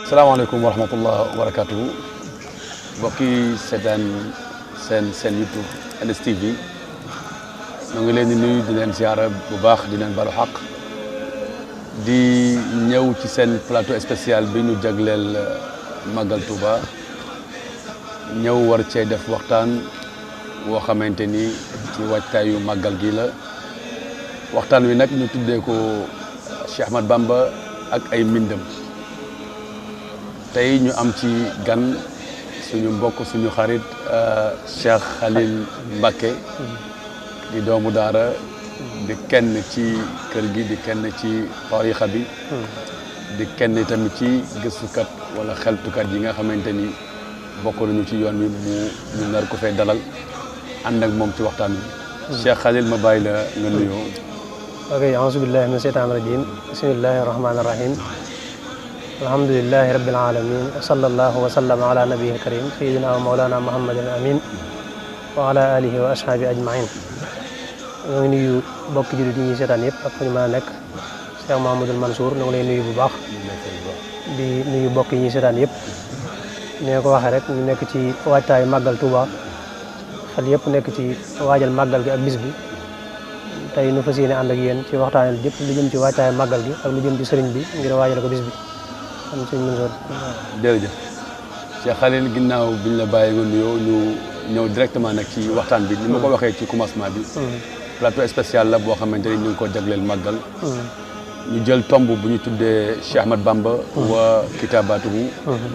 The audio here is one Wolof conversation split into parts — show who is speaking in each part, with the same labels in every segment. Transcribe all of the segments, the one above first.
Speaker 1: salaamaaleykum wa rahmatullah wa barakatuhu mbokki seetaan seen YouTube LSTV ñoo ngi leen di nuyu di leen ziara bu baax di leen balu xaq di ñëw ci seen plateau spécial bi ñu jagleel Magal Touba ñëw war cee def waxtaan woo xamante ni ci waajtaayu màggal gi la waxtaan wi nag ñu tuddee ko Cheikh Ahmad Bamba ak ay mbindam tey ñu am ci gan suñu mbokk suñu xarit Cheikh Khalil Mbacké di doomu daara di kenn ci kër gi di kenn ci tarixa bi di kenn tamit ci gëstukat wala xeltukat yi nga xamante ni bokk nañu ci yoon wi ñu nar ko fay dalal ànd ak moom ci waxtaan wi Cheikh Khalil ma bàyyi la nga nuyoo.
Speaker 2: ok a'uuzu billahi mina shaytaani rajim bismillahi rahmaani rahim alhamdulillahi rabbil alamin sallallahu wa sallama ala nabiyil karim sayyidina wa mawlana muhammadin amin wa ala alihi wa ashaabi ajmain ñoo ngi nuyu bokki jullit yi ñuy seetaan yëpp ak fu ñu mën a nekk Cheikh Mouhamadoul Mansour ñoo ngi lay nuyu bu baax di nuyu bokk yi ñuy seetaan yëpp ne ko waxee rek ñu nekk ci waajtaayu màggal Touba xel yëpp nekk ci waajal màggal gi ak bis bi tey nu fas yéene ànd ak yéen ci waxtaanal jëpp lu jëm ci waajtaayu màggal gi ak lu jëm ci sëriñ bi ngir waajal ko bis bi am sëriñ Mansour.
Speaker 1: jërëjëf Cheikh Khalil ginnaaw biñ la bàyyi nga nuyoo ñu ñëw directement nag ci waxtaan bi ni ma ko waxee ci commencement bi plateau spécial la boo xamante ni ñu ngi ko jagleel màggal ñu jël tomb bu ñu tuddee Cheikh Ahmad Bamba wa kitabatuhu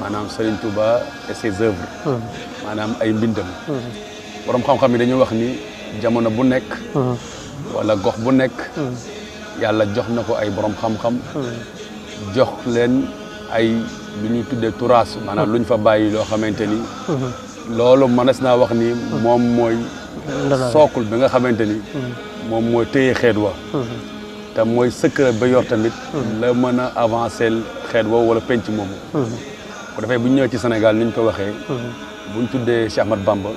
Speaker 1: maanaam Serigne Touba et ses œuvres maanaam ay mbindam borom xam-xam yi dañuy wax ni jamono bu nekk wala gox bu nekk yàlla jox na ko ay borom xam-xam jox leen ay lu ñuy tuddee turaas maanaam lu ñu fa bàyyi loo xamante ni loolu mënees naa wax ni moom mooy sookul bi nga xamante ni moom mooy téye xeet wa te mooy secret ba yor tamit la mën a avancer xeet woowu wala penc moomu bu defee bu ñu ñëwee ci Sénégal ni ñu ko waxee bu ñu tuddee Cheikh Ahmad Bamba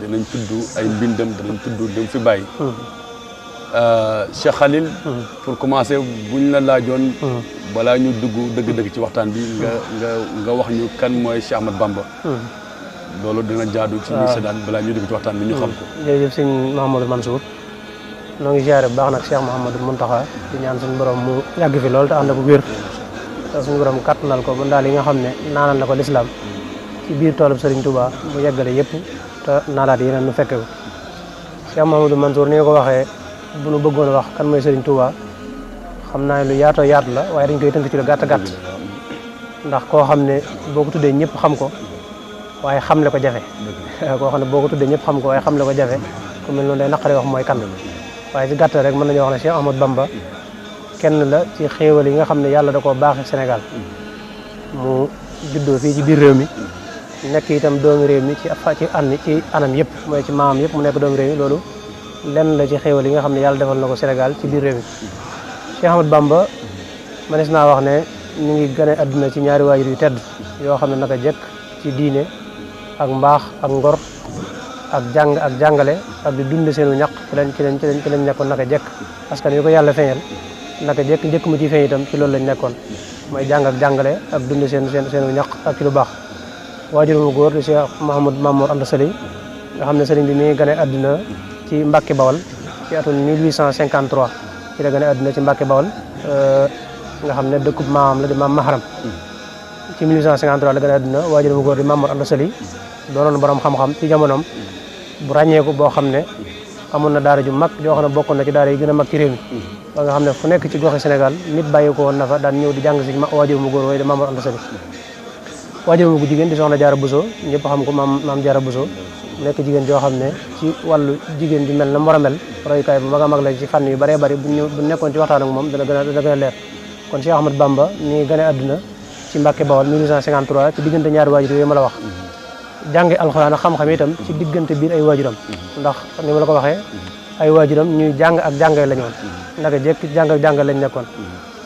Speaker 1: dinañ tudd ay mbindam dinañ tudd dem fi bàyyi Cheikh Khalil pour commencer buñ la laajoon balaa ñu dugg dëgg-dëgg ci waxtaan bi nga wax ñu kan mooy Cheikh Ahmad Bamba loolu dina jaadu ci ñi seddaan balaa ñu dugg ci waxtaan bi ñu xam ko
Speaker 2: jërëjëf sëñ Mouhamadoul Mansour noo ngi ziare bu baax nag Cheikh Mouhamadoul Mountakha di ñaan suñu borom mu yàgg fi lool te ànd ak wér te suñu borom kattanal ko ba daal yi nga xam ne naanal na ko lislaam ci biir toolub Serigne Touba mu yeggale yëpp te naalaat yeneen nu fekke ko Cheikh Mouhamadoul Mansour ni nga ko waxee bu nu bëggoon a wax kan mooy Serigne Touba xam naa lu yaatoo yaatu la waaye dañ koy tënk ci lu gàtt gàtt ndax koo xam ne boo ko tuddee ñëpp xam ko waaye xamle ko jafe koo xam ne boo ko tuddee ñëpp xam ko waaye xamle ko jafe ku mel noonu day naqari wax mooy kan waaye ci gàtt rek mën nañoo wax ne Cheikh Ahmad Bamba kenn la ci xéewal yi nga xam ne yàlla da koo baaxee Sénégal mu juddoo fii ci biir réew mi nekk itam doomu réew mi ci anam yëpp mooy ci maamam yëpp mu nekk doomu réew mi loolu lenn la ci xéewal yi nga xam ne yàlla defal na ko Sénégal ci biir réew mi Cheikh Ahmad Bamba manees naa wax ne ñu ngi gane àdduna ci ñaari waajur yu tedd yoo xam ne naka jekk ci diine ak mbaax ak ngor ak jàng ak jàngale ak di dund seenu ñaq ci lañ nekkoon naka jekk parce que ni ko yàlla feeñal naka jekk njëkk mu ci feeñ itam ci loolu lañ nekkoon mooy jàng ak jàngale ak dund seenu ñaq ak ci lu baax waajur mu góor di Cheikh Mouhamadou Mamour Anta Sali nga xam ne sëriñ bi mi ngi gane àdduna ci Mbàkke Bawal ci atum 1853 ci la gane àdduna ci Mbàkke Bawal nga xam ne dëkkub maamam la di maam Maharam ci 1853 la gane àdduna waajur mu góor di Mamour Anta Sali doonoon borom xam-xam ci jamonoom bu ràññeeku boo xam ne amoon na daara ju mag joo xam ne bokkoon na ci daara yi gën a mag ci réew mi ba nga xam ne fu nekk ci goxi Sénégal nit bàyyi ko woon na fa daan ñëw di jàng si waajur mu góor waaye di Mamour Anta Sali waajur mu jigéen di soxna Jaara Buso ñëpp xam ko maam Jaara Buso nekk jigéen joo xam ne ci wàllu jigéen ju mel na war a mel royukaay bu mag a mag la ci fànn yu bëree bëri bu nekkoon ci waxtaan ak moom dana gën a leer kon Cheikh Ahmad Bamba ni gane àdduna ci Mbàkke Bawal 1853 ci diggante ñaari waajur yooyu ma la wax jànge alxuraan ak xam-xam itam ci diggante biir ay waajuram ndax ni ma la ko waxee ay waajuram ñuy jàng ak jàngale lañu woon naka jekk jàng ak jàngale lañ nekkoon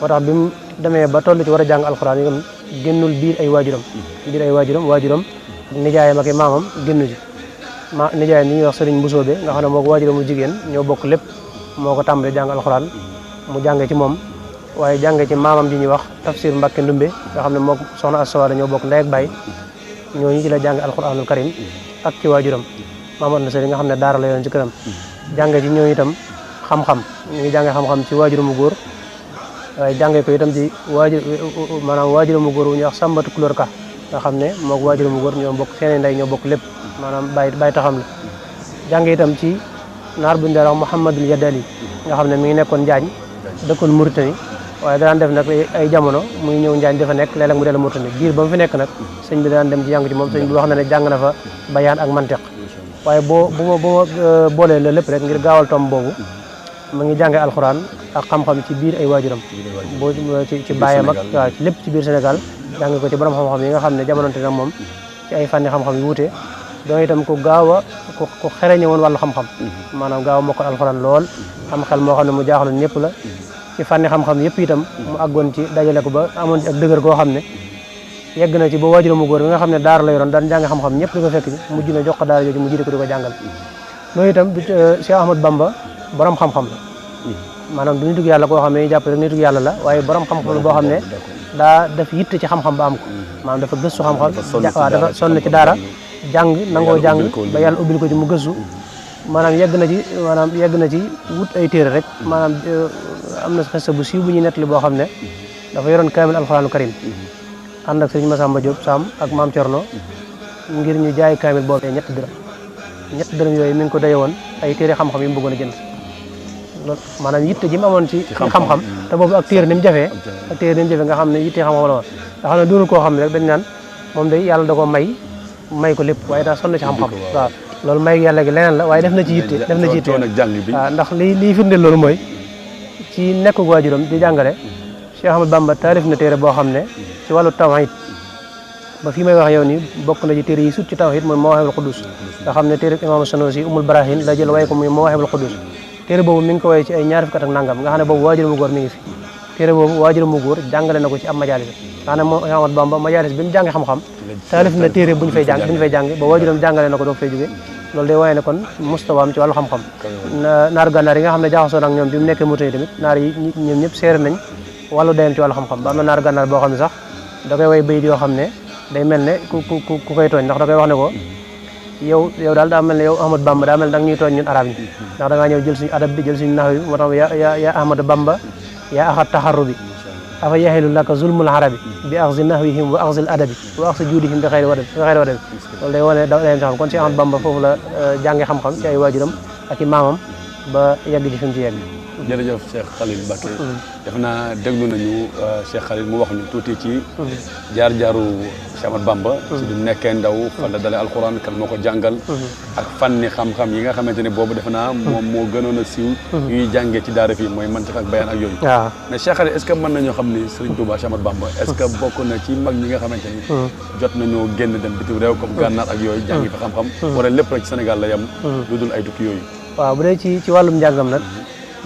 Speaker 2: moo tax bi mu demee ba toll ci war a jàng alxuraan yi génnul biir ay waajuram nijaayam ak maamam génnu ji nijaayam ñi ñuy wax sëriñ Mbusoobe nga xam ne moo ko waajuramu jigéen ñoo bokk lépp moo ko tàmbalee jàng alxuraan mu jàngee ci moom waaye jànge ci maamam ji ñuy wax tafsir Mbàkke Ndumbe nga xam ne moo soxna Assawaada ñoo bokk ndey ak baay ñooñu ci la jànge alquranul karim ak ci waajuram Mamadou Nasari nga xam ne daara la yoon ci këram jànge ci ñooñu itam xam-xam ñu ngi jànge xam-xam ci waajuramu góor waaye jànge ko itam ci waajuramu góor wu ñuy wax Sàmbatu Kulóor Ka nga xam ne moog waajuramu góor ñoo bokk seen ndey ñoo bokk lépp maanaam bàyyi taxam la jànge itam ci naar bu ñu daan wax Mouhamadul Yadali nga xam ne mi ngi nekkoon Njaañ dëkkoon Mauritanie waaye daan def nag ay jamono muy ñëw Njaañ dafa nekk léeg-léeg mu dellu Mauritanie biir ba mu fi nekk nag sëñ bi daan dem ci jàng ci moom sëñ bi wax na ne jàng na fa bayaan ak mantiq waaye bu ma boolee la lépp rek ngir gaawal tom boobu mu ngi jànge alxuraan ak xam-xam ci biir ay waajuram boo ci bàyyam ak waaw lépp ci biir Sénégal jàng ko ci borom xam-xam yi nga xam ne jamononte nag moom ci ay fànni xam-xam yu wuute doon itam ku gaaw a ku xereñe woon wàllu xam-xam maanaam gaaw a mokkal alxuraan lool am xel moo xam ne mu jaaxaloon ñëpp la ci fànni xam-xam yëpp itam mu àggoon ci dajale ko ba amoon ci ak dëgër goo xam ne yegg na ci ba waajuramu góor bi nga xam ne daara la yoroon daan jàng xam-xam ñëpp di ko fekk ci mujj na jox ko daara jooju mu jiite ko di ko jàngal loolu itam Cheikh Ahmad Bamba borom xam-xam la maanaam du nitug yàlla koo xam ne jàpp rek nitug yàlla la waaye borom xam-xam la boo xam ne daa def yitte ci xam-xam ba am ko maanaam dafa gëstu xam-xam waaw dafa sonn ci daara jàng nangoo jàng ba yàlla ubbil ko ci mu gëstu maanaam yegg na ci wut ay téere rek maanaam am na xista bu siiw bu ñuy nettali boo xam ne dafa yoroon kaamil alxuraanu karim ànd ak sëriñ Masamba Diop Sam ak maam Thierno ngir ñu jaay kaamil boobee ñetti dërëm yooyu mi ngi ko daye woon ay téere xam-xam yi mu bëggoon a jënd loolu maanaam yitte ji mu amoon ci xam-xam te boobu ak téere ni mu jafee nga xam ne yitte xam-xam la woon nga xam ne doonul koo xam ne rek dañ naan moom day yàlla da ko may ko lépp waaye daa sonn ci xam-xam waaw loolu may yàlla gi leneen la waaye def na ci yitte waaw ndax lii firndeel loolu mooy ci nekk waajuram di jàngale Cheikh Ahmad Bamba taalif na téere boo xam ne ci wàllu tawhid ba fii may wax yow ni bokk na ci téere yi sut ci tawhid mooy Mawaahibul Quddus nga xam ne téere imam Sanusi Umul Barahin la jël way ko muy Mawaahibul Quddus téere boobu mi ngi ko way ci ay ñaar fukki at ak nangam nga xam ne boobu waajuramu góor mi ngi fi téere boobu waajuramu góor jàngale na ko ci am majalis nga xam ne moom Cheikh Ahmad Bamba majalis bi mu jànge xam-xam taalif na téere bu ñu fay jàng ba waajuram jàngale na ko doog fay jóge loolu day waaye ne kon mustawaam ci wàllu xam-xam naaru gànnaar yi nga xam ne jaxasoo ak ñoom bi mu nekkee Mauritanie tamit naar yi ñoom ñëpp seere nañ wàllu dayam ci wàllu xam-xam ba am na naaru gànnaar boo xam ne sax da koy way bayit yoo xam ne day mel ne ku koy tooñ ndax da koy wax ne ko yow daal daa mel ne yow Ahmad Bamba daa mel ne da nga ñuy tooñ ñun arab yi ndax da ngaa ñëw jël suñu adab bi jël suñu naxw bi moo tax ya Ahmad Bamba yaa axat taxarru bi afa yaxilu laka zulmul arabi bi axzi nahwihim wa axzi adabi wa axzi juudihim bi xayri wadabi loolu day wane dayam ci xam kon si Ahmad Bamba foofu la jànge xam-xam ci ay waajuram ak i maamam ba yegg ci fi mu ci yegg
Speaker 1: jërëjëf Cheikh Khalil Mbacké def naa déglu nañu Cheikh Khalil mu wax ñu tuuti ci jaar-jaaru Cheikh Ahmad Bamba ci du nekkee ndaw fan la dalee alxuraan kan moo ko jàngal ak fànni xam-xam yi nga xamante ne boobu defe naa moom moo gënoon a siiw yuy jàngee ci daara fii mooy mantiq ak bayaan ak yooyu mais Cheikh Khalil est-ce que mën nañoo xam ni Serigne Touba Cheikh Ahmad Bamba est-ce que bokk na ci mag ñi nga xamante ni jot nañoo génn dem bitim réew comme gànnaar ak yooyu jàngi fa xam-xam wala lépp rek ci Sénégal la yem lu dul ay tukki yooyu
Speaker 2: waaw bu dee ci wàllum njàngam nag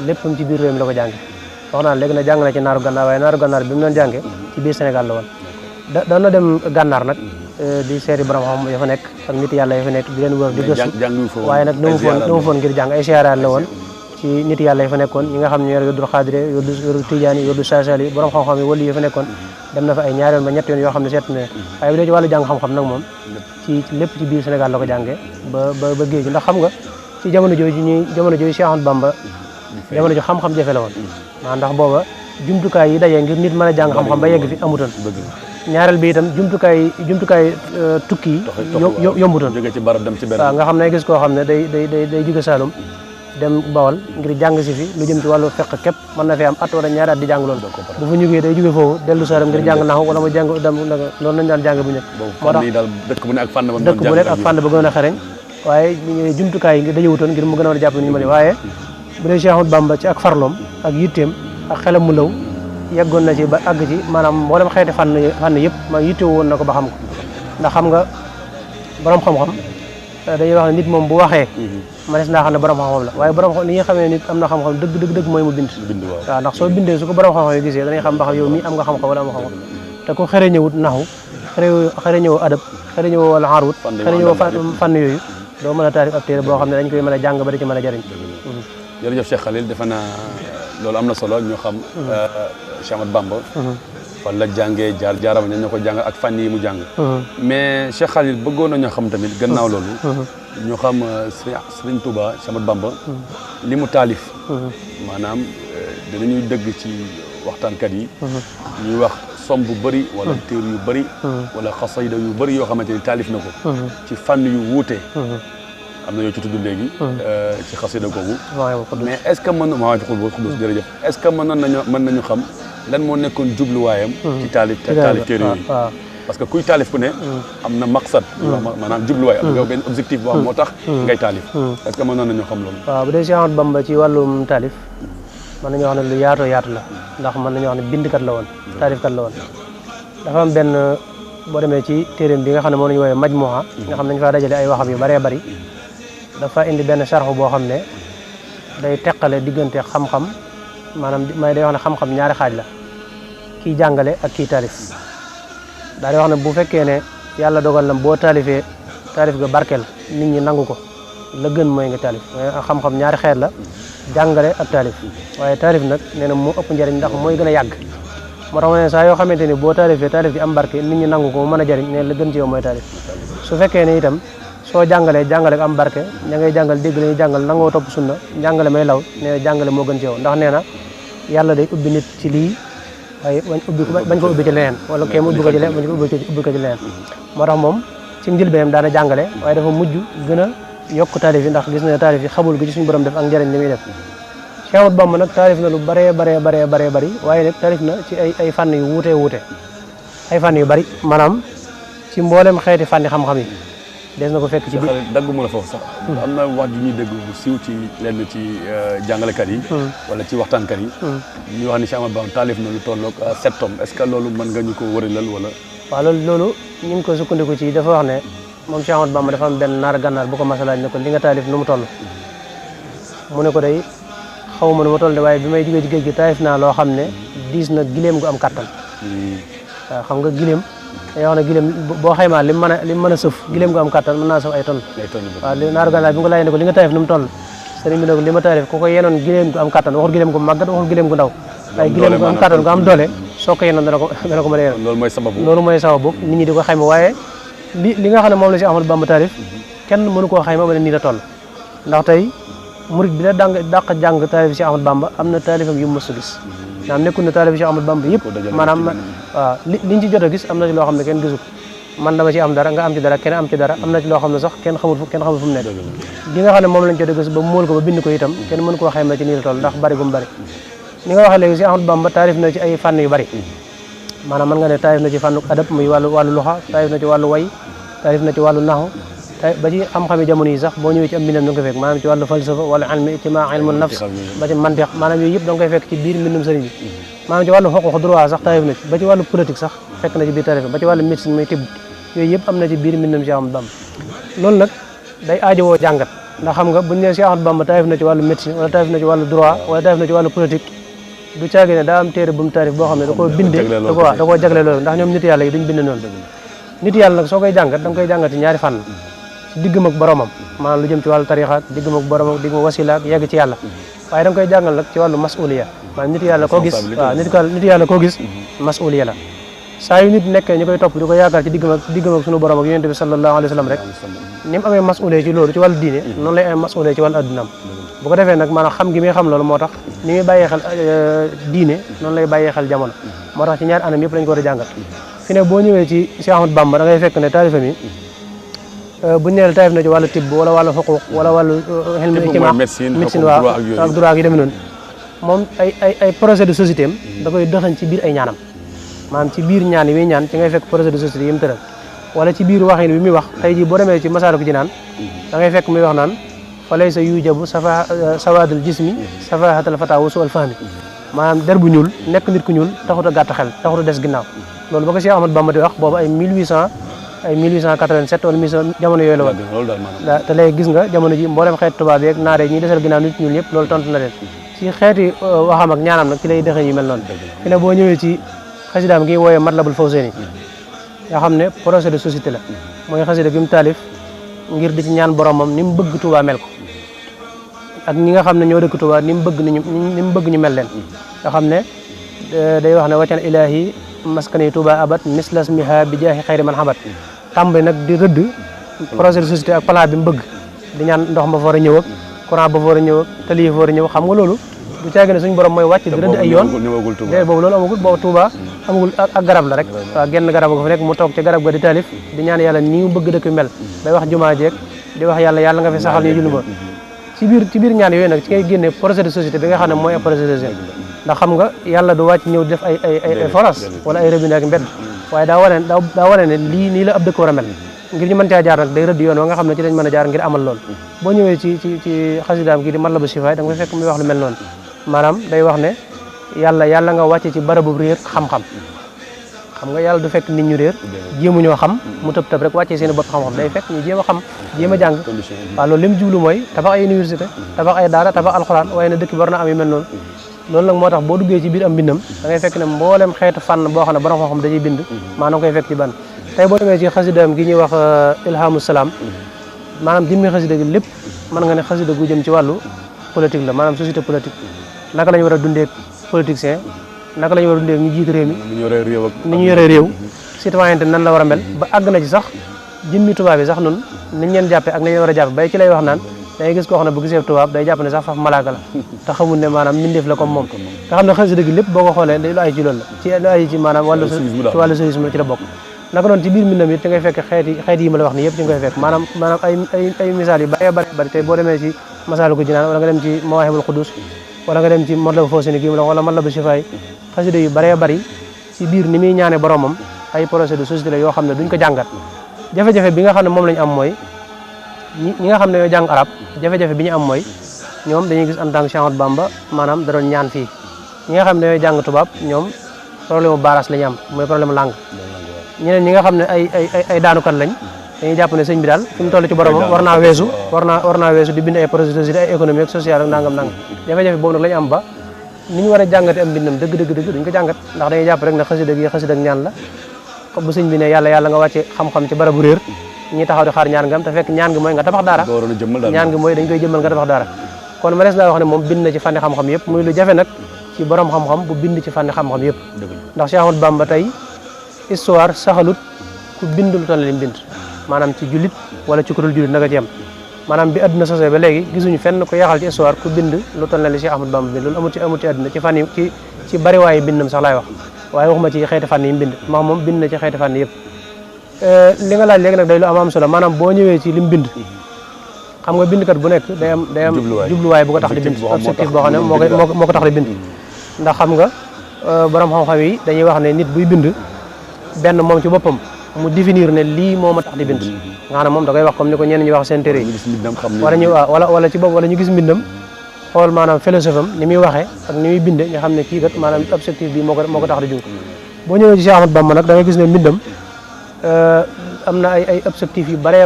Speaker 2: léppam ci biir réew mi la ko jànge wax naa léegi na jàng na ci naaru gànnaar waaye naaru gànnaar bi mu doon jànge ci biir Sénégal la woon daan na dem gànnaar nag di seeti borom xam ya fa nekk ak nit yàlla ya fa nekk di leen wër di gëstu waaye nag dama foon ngir jàng ay siyaaraat la woon ci nit yàlla ya fa nekkoon ñi nga xam ne yordul xaadire yordul tijaan yi yordul saasal yi borom xam-xam yi wali ya fa nekkoon dem na fa ay ñaari yoon ba ñett yoon yoo xam ne seet ne waaye bu dee ci wàllu jàng xam-xam nag moom ci lépp ci biir Sénégal la ko jànge ba géej ndax xam nga ci jamono jooju Cheikh Ahmad Bamba jamono ju xam-xam jafe la woon ndax booba jumtukaay yi dajee ngir nit mën a jàng xam-xam ba yegg fi amutoon ñaareel bi itam jumtukaay tukki yi yombutoon waaw nga xam ne gis koo xam ne day jóge Saalum dem Bawol ngir jàng si fi lu jëm ci wàllu fekk képp mën na fi am at wala ñaari at di jàng loolu bu fa jógee day jóge foofu dellu Saalum ngir jàng naxu wala mu jàng dem loolu lañ daan jàng bu njëkk moo tax
Speaker 1: dëkk bu nekk ak
Speaker 2: fànn ba gën a xereñ waaye jumtukaay yi dajewutoon ngir mu gën a mën a jàpp ñu ma waaye bu dee Cheikh Ahmad Bamba ci ak farloom ak yitteem ak xelam mu law yeggoon na ci ba àgg ci maanaam mboolem xeeti fànn yëpp ma yitte woon na ko ba xam ko ndax xam nga borom xam-xam dañuy wax ne nit moom bu waxee manes naa xam ne borom xam-xam la waaye borom xam ni nga xamee nit am na xam-xam dëgg mooy mu bind waaw ndax soo bindee su ko borom xam-xam yi gisee dañuy xam ba xam yow mii am nga xam-xam wala am nga xam-xam te ku xere ñëwut naxu xere ñëwoo adab xere ñëwoo wala xaarut xere ñëwoo fànn yooyu doo mën a taarif ab téere boo xam ne dañ koy mën a jàng ba di ci mën a jëriñ
Speaker 1: jërëjëf Cheikh Khalil defe naa loolu am na solo ñu xam Cheikh Ahmadou Bamba fan la jàngee jaarama ña ñoo ko jàng ak fànn yi mu jàng mais Cheikh Khalil bëggoon na ñoo xam tamit gannaaw loolu ñu xam Serigne Touba Cheikh Ahmadou Bamba li mu taalif maanaam dinañuy dëgg ci waxtaankat yi ñuy wax som bu bëri wala téer yu bëri wala xasayda yu bëri yoo xamante ni taalif na ko ci fànn yu wuute am na yoo ci tudd léegi ci xasida googu mais est ce que mën na maa fi xudus jërëjëf est ce que mën nañu xam lan moo nekkoon jubluwaayam ci taalif téere yooyu parce que kuy taalif ku ne am na maqsad maanaam jubluwaay am nga benn objectif boo xam moo tax ngay taalif est ce que mën nañu xam loolu
Speaker 2: waaw bu dee Cheikh Ahmadou Bamba ci wàllum taalif mën nañu wax ne lu yaatoo yaatu la ndax mën nañu wax ne bindkat la woon taalifkat la woon dafa am benn boo demee ci téeréem bi nga xam ne moo nañu woowee Majmuha nga xam ne dañu faa dajale ay waxam yu bëree bëri dafa indi benn sarxu boo xam ne day teqale diggante xam-xam maanaam may day wax ne xam-xam ñaari xaaj la kii jàngale ak kii taalif daal di wax ne bu fekkee ne yàlla dogal na boo taalifee taalif ga barkeel nit ñi nangu ko la gën mooy nga taalif xam-xam ñaari xeet la jàngale ak taalif waaye taalif nag nee na moo ëpp njëriñ ndax mooy gën a yàgg moo tax ma ne saa yoo xamante ni boo taalifee taalif gi am barke nit ñi nangu ko mu mën a jëriñ ne la gën ci yow mooy taalif su fekkee ne itam soo jàngalee jàngale am barke ña ngay jàngal dégg la ñuy jàngal nangoo topp sunna jàngale may law nee na jàngale moo gën ci yow ndax nee na yàlla day ubbi nit ci lii waaye bañ ko ubbi ci leneen wala kéem ubbi ko ci leneen bañ ko ubbi ko ci leneen moo tax moom ci njëlbeenam daana jàngale waaye dafa mujj gën a yokk taalif yi ndax gis na taalif yi xamul gi ci suñu borom def ak njëriñ li muy def Cheikh Ahmadou Bamba nag taalif na lu bëree bëri waaye nag taalif na ci ay fànn yu wuute ay fànn yu bëri maanaam ci mboolem xeeti fànni xam-xam yi des na ko fekk ci biir
Speaker 1: dagguma la foofu sax am na wax ju ñuy dégg bu siiw ci lenn ci jàngalekat yi wala ci waxtaankat yi ñuy wax ni Cheikh Ahmadou Bamba taalif na lu tolloog 7 tomes est ce que loolu mën nga ñu ko wëralal wala
Speaker 2: waaw loolu ñu ngi ko sukkandiku ci dafa wax ne moom Cheikh Ahmadou Bamba dafa am benn naar gànnaar bu ko masalaaj ne ko li nga taalif nu mu toll mu ne ko day xaw ma nu ma toll de waaye bi may jógee ci géej gi taalif naa loo xam ne diis na gileem gu am kattan waaw xam nga gileem dañuy wax ne gileem boo xaymaa li mu mën a sëf gileem gu am kattan mën naa sëf ay tonnes waaw naaru gànnaar bi nga ko laajee ne ko li nga taalif nu mu toll sëriñ bi ne ko li ma taalif ku ko yenoon gileem gu am kattan waxul gileem gu màggat waxul gileem gu ndaw waaye gileem gu am kattan gu am doole soo ko yenoon dana ko mën a yenoon loolu mooy sababu nit ñi di ko xayma waaye li nga xam ne moom la si Ahmadou Bamba taalif kenn mënu koo xayma wala nii la toll ndax tey murid bi la dàq jàng taalif si Ahmadou Bamba am na taalifam yu mës a gis maanaam nekkul ne taalif si Ahmadou Bamba yëpp maanaam waaw liñ ci jot a gis am na ci loo xam ne kenn gisul man dama ci am dara nga am ci dara kenn am ci dara am na ci loo xam ne sax kenn xamul fu mu nekk li nga xam ne moom lañ jot a gis ba móol ko ba bind ko itam kenn mënu koo xayma ci nii la toll ndax bari gu mu bari ni nga waxee léegi si Ahmadou Bamba taalif na ci ay fànn yu bari maanaam mën nga ne taalif na ci fànnu adab muy wàllu luxa taalif na ci wàllu way taalif na ci wàllu naxu ba ci xam-xami jamono yi sax boo ñëwee ci am mbindam da nga koy fekk maanaam ci wàllu falsafa wala ilmi ijtimaa ilmu nafs ba ci mantiq maanaam yooyu yëpp da nga koy fekk ci biir mbindum sëriñ bi maanaam ci wàllu xuquq droit sax taalif na ci ba ci wàllu politique sax fekk na ci biir taalif ba ci wàllu médecine muy tibb yooyu yëpp am na ci biir mbindum Cheikh Ahmadou Bamba loolu nag day aajowoo jàngat ndax xam nga buñ ne Cheikh Ahmadou Bamba taalif na ci wàllu médecine wala taalif na ci wàllu droit wala taalif na ci wàllu politique du caagi ne daa am téere bu mu taalif boo xam ne da koo bindee da koo jagle loolu ndax ñoom nit yàlla yi duñ bind noonu nit yàlla nag soo koy jàngat da nga koy jàngat ci ñaari fànn ci diggam ak boromam maanaam lu jëm ci wàllu tarixa ak diggam ak boromam diggam ak wasila ak yegg ci yàlla waaye da nga koy jàngal nag ci wàllu masuliya maanaam nit yàlla koo gis waaw nit yàlla koo gis masuliya la saa yu nit nekkee ñu koy topp di ko yaakaar ci diggam ak sunu borom ak yonent bi sallallahu alayhi wa sallam rek ni mu amee masuliya ci loolu ci wàllu diine noonu lay amee masuliya ci wàllu addunaam bu ko defee nag maanaam xam gi muy xam loolu moo tax ni muy bàyyee xel diine noonu lay bàyyee xel jamono moo tax ci ñaari anam yëpp lañ ko war a jàngal fi ne boo ñëwee ci Cheikh Ahmadou Bamba da ngay fekk ne taalifa mi buñ nee la taalif na ci wàllu tibb wala wàllu xuquq wala wàllu xilmu ijtimaa médecine waaw ak droit yi demee noonu moom ay projet de société am da koy dëxañ ci biir ay ñaanam maanaam ci biir ñaan yi muy ñaan ci ngay fekk projet de société yi mu tëral wala ci biir waxin bi muy wax tey jii boo demee ci Masaalikul Jinaan da ngay fekk muy wax naan fa laysa yujabu sawaadul jismi safahatal fata wa su'al fahmi maanaam der bu ñuul nekk nit ku ñuul taxut a gàtt xel taxut a des ginnaaw loolu ba ko Cheikh Ahmadou Bamba di wax boobu ay 1887 wala jamono yooyu la woon te léegi gis nga jamono ji mboolem xeeti tubaab yeeg naare ñi desal ginnaaw nit ñuul yëpp loolu tontu na leen ci xeeti waxam ak ñaanam nag ci lay dëxëñ yu mel noonu fi ne boo ñëwee ci xasidaam gi wooyee Matlabul Fawzayni nga xam ne projet de société la mooy xasida gi mu taalif ngir di ci ñaan boromam ni mu bëgg Tuubaa mel ko ak ñi nga xam ne ñoo dëkk Touba ni mu bëgg ñu mel leen nga xam ne day wax ne waccan ilaahi maskani Touba abat mislas miha bi jaahi xayri man xabat tàmbali nag di rëdd projet de société ak plan bi mu bëgg di ñaan ndox ma fa war a ñëw ak courant ba fa war a ñëw ak tali fa war a ñëw xam nga loolu du caagi ne suñu borom mooy wàcc di rëdd ay yoon dé boobu loolu amagul boobu Touba amagul ak garab la rek waaw genn garab ga fa nekk mu toog ci garab ga di taalif di ñaan yàlla ni mu bëgg dëkk mel day wax jumaa jeeg di wax yàlla nga fi saxal ñu julli ba ci biir ñaan yooyu nag ci ngay génne projet de société bi nga xam ne mooy projet de société ndax xam nga yàlla du wàcc ñëw def ay forage wala ay robinet ak mbedd waaye daa wane ne lii nii la ab dëkk war a mel ngir ñu mën caa jaar nag day rëdd yoon wa nga xam ne ci lañ mën a jaar ngir amal lool boo ñëwee ci xasidaam gi di Matlabu Chifaay da nga fay fekk muy wax lu mel noonu maanaam day wax ne yàlla nga wàcce ci barabu réer xam-xam nga yàlla du fekk nit ñu réer jéemuñoo xam mu tëb rek wàccee seen bopp xam-xam day fekk ñu jéem a xam jéem a jàng waaw loolu li mu jublu mooy tabax ay université tabax ay daara tabax alxuraan waaye ne dëkk bi war na am yu mel noonu loolu nag moo tax boo duggee ci biir am mbindam da ngay fekk ne mboolem xeetu fànn boo xam ne borom xam-xam dañuy bind maanaam koy fekk ci ban tey boo demee ci xasidaam gi ñuy wax ilhamu salaam maanaam jëmmi xasida gi lépp mën nga ne xasida gu jëm ci wàllu politique la maanaam société politique naka la ñu war a dundee politicien naka la ñu war a dundee ñu jiite réew mi ni ñu yoree réew citoyenneté nan la war a mel ba àgg na ci sax jëmmi tubaab yi sax nun niñ leen jàppee ak nañ leen war a jàppe bay ci lay wax naan da ngay gis koo xam ne bu gisee tubaab day jàpp ne sax faf malaaka la te xamul ne maanaam mbindeef la comme moom nga xam ne xasida gi lépp boo ko xoolee day lu ay ci loolu la ci lu ay ci maanaam wàllu civisme ci la bokk naka noonu ci biir mbindam it ci ngay fekk xeet yi ma la wax ni yëpp ci nga koy fekk maanaam ay misaal yu bari tey boo demee ci Masaalikul Jinaan wala nga dem ci Mawaahibul Quddus wala nga dem ci Matlabu Fawzayni gi wala Matlabu Chifaay xasida yu bëree bëri ci biir ni muy ñaane boromam ay projet de société la yoo xam ne duñ ko jàngat jafe-jafe bi nga xam ne moom lañ am mooy ñi nga xam ne ñoo jàng arab jafe-jafe bi ñu am mooy ñoom dañuy gis en tant que Cheikh Ahmadou Bamba maanaam da doon ñaan fii ñi nga xam ne ñooy jàng tubaab ñoom problème bu baras la ñu am mooy problème langue ñeneen ñi nga xam ne ay daanukat lañ dañuy jàpp ne sëñ bi daal fi mu toll ci boromam war naa weesu di bind ay projet de société ay économique ak social ak nangam jafe-jafe boobu nag la ñu am ba ni ñu war a jàngate am mbindam dëgg duñ ko jàngat ndax dañuy jàpp rek ne xasida gi xasida ak ñaan la comme bu sëñ bi ne yàlla nga wàcce xam-xam ci barabu réer ñi taxaw di xaar ñaan nga am te fekk ñaan gi mooy nga tabax daara ñaan gi mooy dañ koy jëmmal nga tabax daara kon ma des naa wax ne moom bind na ci fànni xam-xam yëpp muy lu jafe nag ci borom xam-xam bu bind ci fànni xam-xam yëpp ndax Cheikh Ahmadou Bamba tey histoire saxalut ku bind lu toll li bind maanaam ci jullit wala ci ku dul jullit naka ci am maanaam bi àdduna sosee ba léegi gisuñu fenn ku yaxal ci histoire ku bind lu toll li Cheikh Ahmadou Bamba bind loolu amul ci àdduna ci fànn yi ci bariwaayu bindam sax laay wax waaye waxuma ci xeeti fànn yi bind max moom bind na ci xeeti fànn yëpp li nga laaj léegi nag day lu am solo maanaam boo ñëwee ci lim bind xam nga bindkat bu nekk day am jubluwaay bu ko tax di bind objectif boo xam ne moo ko tax di bind ndax xam nga borom xam-xam yi dañuy wax ne nit buy bind benn moom ci boppam mu définir ne lii moo ma tax di bind nga xam ne moom da koy wax comme ni ko ñenn ñi wax seen téere yi wala ci bopp wala ñu gis mbindam xool maanaam philosophe am ni muy waxee ak ni muy binde nga xam ne kii kat maanaam objectif bi moo ko tax di jug boo ñëwee ci Cheikh Ahmadou Bamba nag da ngay gis ne mbindam am na ay objectif yu bare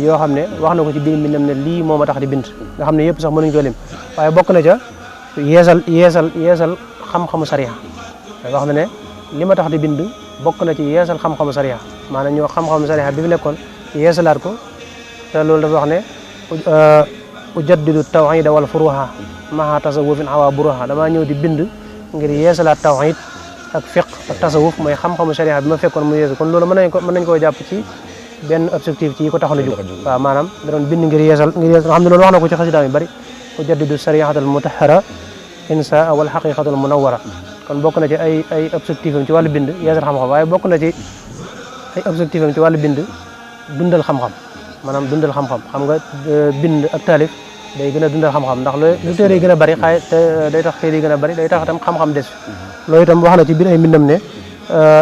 Speaker 2: yoo xam ne wax na ko ci biir mbindam ne lii moo ma tax di bind nga xam ne yëpp sax mënuñ ko lim waaye bokk na ca yeesal xam-xamu sariya wax na ne li ma tax di bind bokk na ci yeesal xam-xamu sariya maanaam ñoo xam-xamu sariya bi fi nekkoon yeesalaat ko te loolu dafa wax ne ujaddidu tawhida wal furuha maha tasawufin awa buruha damaa ñëw di bind ngir yeesalaat tawhid ak fiq ak tasawuf mooy xam-xamu sariya bi ma fekkoon mu yeesu kon loolu mën nañ koo jàpp ci benn objectif ci yi ko taxoon a jóg waaw maanaam da doon bind ngir yeesal nga xam ne loolu wax na ko ci xasidaam yu bari ujaddidu sariyatal mutahhara insa wal haqiqatul munawwara kon bokk na ci ay objectif am ci wàllu bind yeesal xam-xam waaye bokk na ci ay objectif am ci wàllu bind dundal xam-xam maanaam dundal xam-xam xam nga bind ak taalif day gën a dundal xam-xam ndax lu téere yi gën a bari xaay day tax téere yi gën a bari day tax itam xam-xam des loolu itam wax na ci biir ay mbindam ne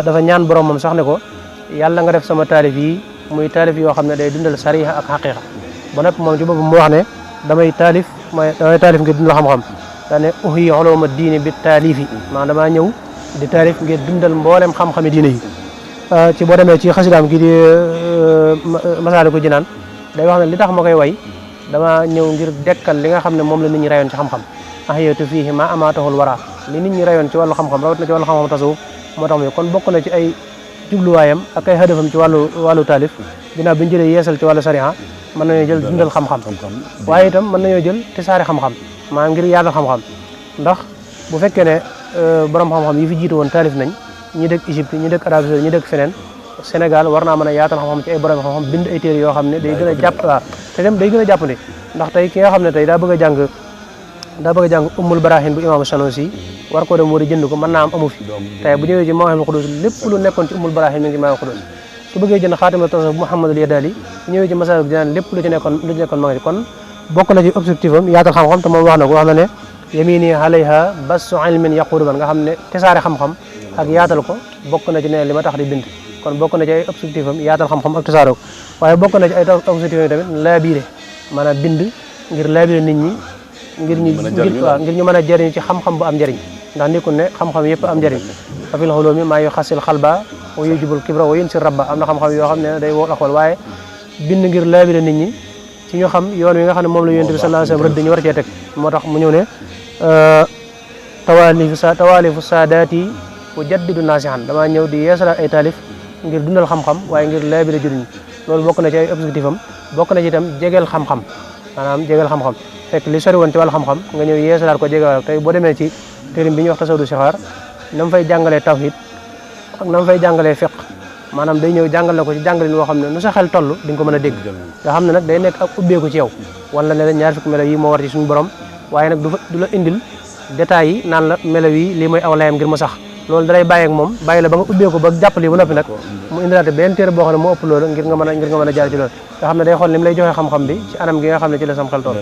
Speaker 2: dafa ñaan borom moom sax ne ko yàlla nga def sama taalif yi muy taalif yoo xam ne day dundal sariha ak xaqiqa ba nag moom ci boppam mu wax ne damay taalif ngir dundal xam-xam daane uhi uluma diine bi taalifi maanaam damaa ñëw di taalif ngir dundal mboolem xam-xami diine yi ci boo demee ci xasidaam gi di Masaalikul Jinaan day wax ne li tax ma koy way dama ñëw ngir dekkal li nga xam ne moom la nit ñi rayoon ci xam-xam ahyatu fiihi ma amaatahul wara li nit ñi rayoon ci wàllu xam-xam rawat na ci wàllu xam-xam tasawuf moo tax muy kon bokk na ci ay jubluwaayam ak ay hadafam ci wàllu taalif ginnaaw bi ñu jëlee yeesal ci wàllu sariya mën nañoo jël dundal xam-xam waaye itam mën nañoo jël tasaare xam-xam maanaam ngir yaatal xam-xam ndax bu fekkee ne borom xam-xam yi fi jiitu woon taalif nañ ñi dëkk Égypte ñi dëkk Arabie Saoudite ñi dëkk feneen Sénégal war naa mën a yaatal xam-xam ci ay borom xam-xam bind ay téere yoo xam ne day gën a jàpp waaw te dem day gën a jàppandi ndax tey ki nga xam ne tey daa bëgg a jàng Ummul Barahin bu imam Sanusi war koo dem war a jënd ko mën naa am amu fi tey bu ñëwee ci Mawahibul Qudus lépp lu nekkoon ci Ummul Barahin mi ngi ci Mawahibul Qudus su bëggee jënd Xaatimul Tasawuf bu Muhammadul Yadali su ñëwee ci Masaalikul Jinaan lépp lu ci nekkoon ma nga ci kon bokk na ci objectif am yaatal xam-xam te moom wax na ne yamini alayha basu ilmin yaquudu man nga xam ne tasaare xam-xam ak yaatal ko bokk na ci ne li ma tax di bind kon bokk na ci ay objectif am yaatal xam-xam ak tasaare ko waaye bokk na ci ay objectif am tamit laabiire maanaam bind ngir laabiire nit ñi ngir ñu mën a jëriñ ci xam-xam bu am njëriñ ndax nekkul ne xam-xam yëpp am njëriñ fa fil ulumi maa yu xasil xalba wa yujibul kibra wa yunsi rabba am na xam-xam yoo xam ne day woo la xool waaye bind ngir laabiire nit ñi ci ñu xam yoon wi nga xam ne moom la Yonent bi sallallahu alayhi wasallam rëdd ñu war cee teg moo tax mu ñëw ne tawaalifu saadaati wa jaddidu naasihan damaa ñëw di yeesalaat ay taalif ngir dundal xam-xam waaye ngir laabire jullit ñi loolu bokk na ci ay objectif am bokk na ci itam jegeel xam-xam maanaam jegeel xam-xam fekk li sori woon ci wàllu xam-xam nga ñëw yeesalaat ko jegeel tey boo demee ci téerim bi ñuy wax tasawudu sixaar na mu fay jàngalee tawhid ak na mu fay jàngalee fiq maanaam day ñëw jàngal la ko ci jàngalin woo xam ne nu sa xel toll di nga ko mën a dégg nga xam ne nag day nekk ak ubbeeku ci yow wala ne la ñaar fukki melo yi moo war ci suñu borom waaye nag du la indil détails yi naan la melo yi lii mooy aw layam ngir mu sax loolu dalay bàyyi ak moom bàyyi la ba nga ubbeeku ba jàpp lii ba noppi nag mu indilaate benn téere boo xam ne moo ëpp loolu ngir nga mën a jaar ci loolu nga xam ne day xool ni mu lay joxe xam-xam bi ci anam gi nga xam ne ci la sam xel toll